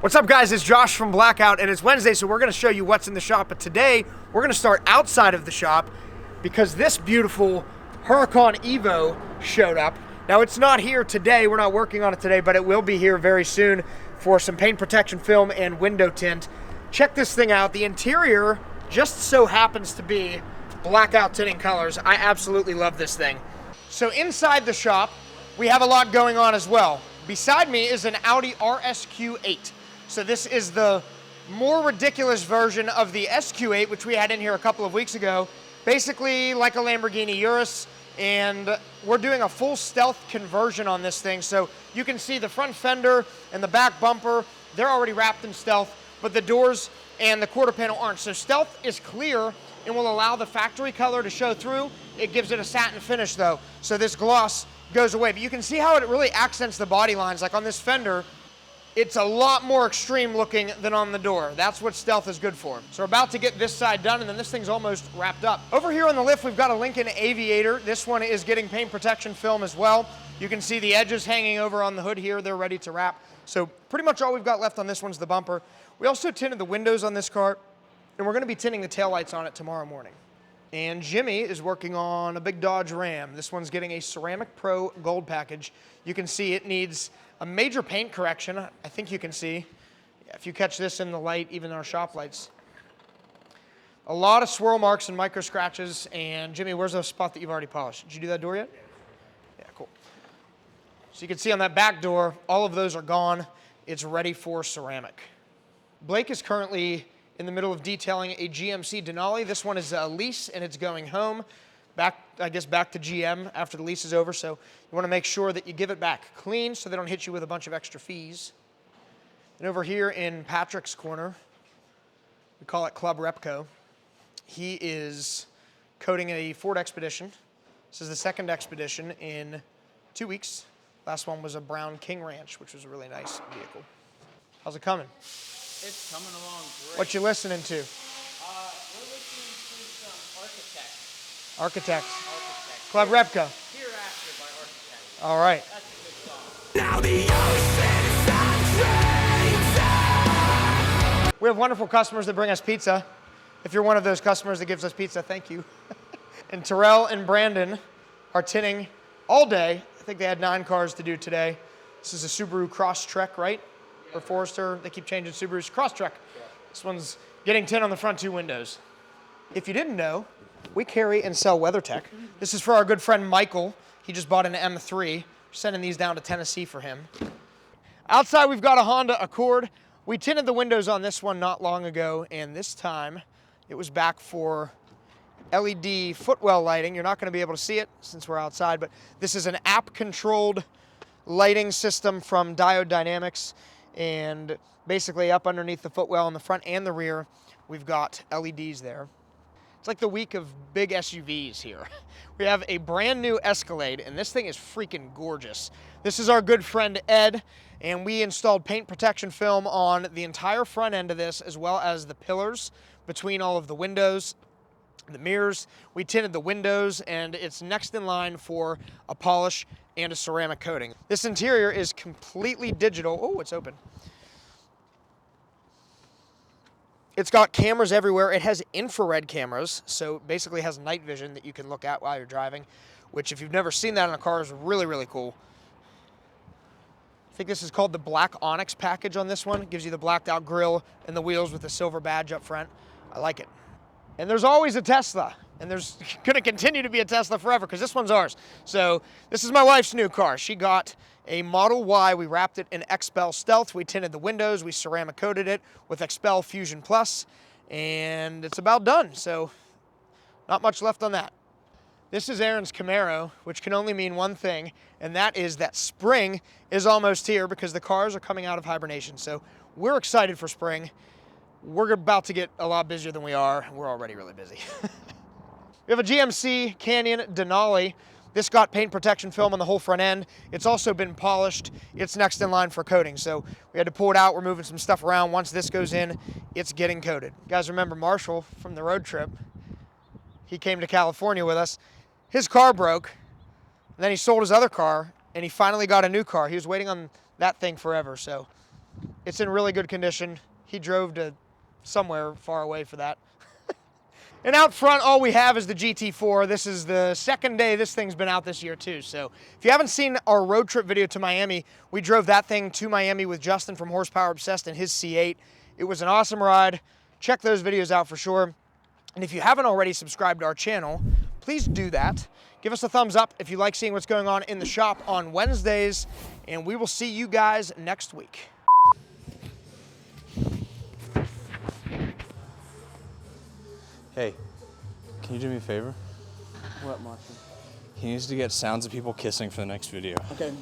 What's up guys, it's Josh from Blackout and it's Wednesday, so we're gonna show you what's in the shop. But today, we're gonna start outside of the shop because this beautiful Huracan Evo showed up. Now it's not here today, we're not working on it today, but it will be here very soon for some paint protection film and window tint. Check this thing out. The interior just so happens to be blackout tinting colors. I absolutely love this thing. So inside the shop, we have a lot going on as well. Beside me is an Audi RSQ8. So this is the more ridiculous version of the SQ8, which we had in here a couple of weeks ago. Basically like a Lamborghini Urus, and we're doing a full stealth conversion on this thing. So you can see the front fender and the back bumper, they're already wrapped in stealth, but the doors and the quarter panel aren't. So stealth is clear and will allow the factory color to show through. It gives it a satin finish though, so this gloss goes away. But you can see how it really accents the body lines. Like on this fender, it's a lot more extreme looking than on the door. That's what stealth is good for. So we're about to get this side done, and then this thing's almost wrapped up. Over here on the lift, we've got a Lincoln Aviator. This one is getting paint protection film as well. You can see the edges hanging over on the hood here. They're ready to wrap. So pretty much all we've got left on this one's the bumper. We also tinted the windows on this car, and we're gonna be tinting the taillights on it tomorrow morning. And Jimmy is working on a big Dodge Ram. This one's getting a Ceramic Pro Gold package. You can see it needs a major paint correction. I think you can see, if you catch this in the light, even our shop lights. A lot of swirl marks and micro scratches. And Jimmy, where's the spot that you've already polished? Did you do that door yet? Yeah, cool. So you can see on that back door, all of those are gone. It's ready for ceramic. Blake is currently in the middle of detailing a GMC Denali. This one is a lease and it's going home. I guess back to GM after the lease is over, so you want to make sure that you give it back clean so they don't hit you with a bunch of extra fees. And over here in Patrick's corner, we call it Club Repco, he is coating a Ford Expedition. This is the second Expedition in 2 weeks. Last one was a brown King Ranch, which was a really nice vehicle. How's it coming? It's coming along great. What you listening to? We're listening to some Architects. Architects. Club Repco. Hereafter by Architects. All right. That's a good song. Now the ocean is saturated. We have wonderful customers that bring us pizza. If you're one of those customers that gives us pizza, thank you. And Terrell and Brandon are tinting all day. I think they had 9 cars to do today. This is a Subaru Crosstrek, right? Yeah. Or Forester. They keep changing Subarus. Crosstrek. Yeah. This one's getting tint on the front 2 windows. If you didn't know, we carry and sell WeatherTech. This is for our good friend Michael. He just bought an M3. We're sending these down to Tennessee for him. Outside, we've got a Honda Accord. We tinted the windows on this one not long ago, and this time it was back for LED footwell lighting. You're not going to be able to see it since we're outside, but this is an app-controlled lighting system from Diode Dynamics, and basically up underneath the footwell in the front and the rear, we've got LEDs there. It's like the week of big SUVs here. We have a brand new Escalade, and this thing is freaking gorgeous. This is our good friend Ed, and we installed paint protection film on the entire front end of this, as well as the pillars between all of the windows, the mirrors. We tinted the windows, and it's next in line for a polish and a ceramic coating. This interior is completely digital. Oh, it's open. It's got cameras everywhere. It has infrared cameras, so basically has night vision that you can look at while you're driving, which if you've never seen that in a car is really, really cool. I think this is called the Black Onyx package on this one. It gives you the blacked out grille and the wheels with the silver badge up front. I like it. And there's always a Tesla, and there's gonna continue to be a Tesla forever because this one's ours. So this is my wife's new car. She got a Model Y. We wrapped it in XPEL Stealth. We tinted the windows. We ceramic coated it with XPEL Fusion Plus, and it's about done. So not much left on that. This is Aaron's Camaro, which can only mean one thing, and that is that spring is almost here because the cars are coming out of hibernation. So we're excited for spring. We're about to get a lot busier than we are. We're already really busy. We have a GMC Canyon Denali. This got paint protection film on the whole front end. It's also been polished. It's next in line for coating. So we had to pull it out. We're moving some stuff around. Once this goes in, it's getting coated. You guys remember Marshall from the road trip? He came to California with us. His car broke, and then he sold his other car, and he finally got a new car. He was waiting on that thing forever, so It's in really good condition. He drove to somewhere far away for that. And out front, all we have is the GT4. This is the second day this thing's been out this year too. So if you haven't seen our road trip video to Miami, we drove that thing to Miami with Justin from Horsepower Obsessed in his C8. It was an awesome ride. Check those videos out for sure. And if you haven't already subscribed to our channel, please do that. Give us a thumbs up if you like seeing what's going on in the shop on Wednesdays, and we will see you guys next week. Hey, can you do me a favor? What, Marshall? He needs to get sounds of people kissing for the next video. Okay.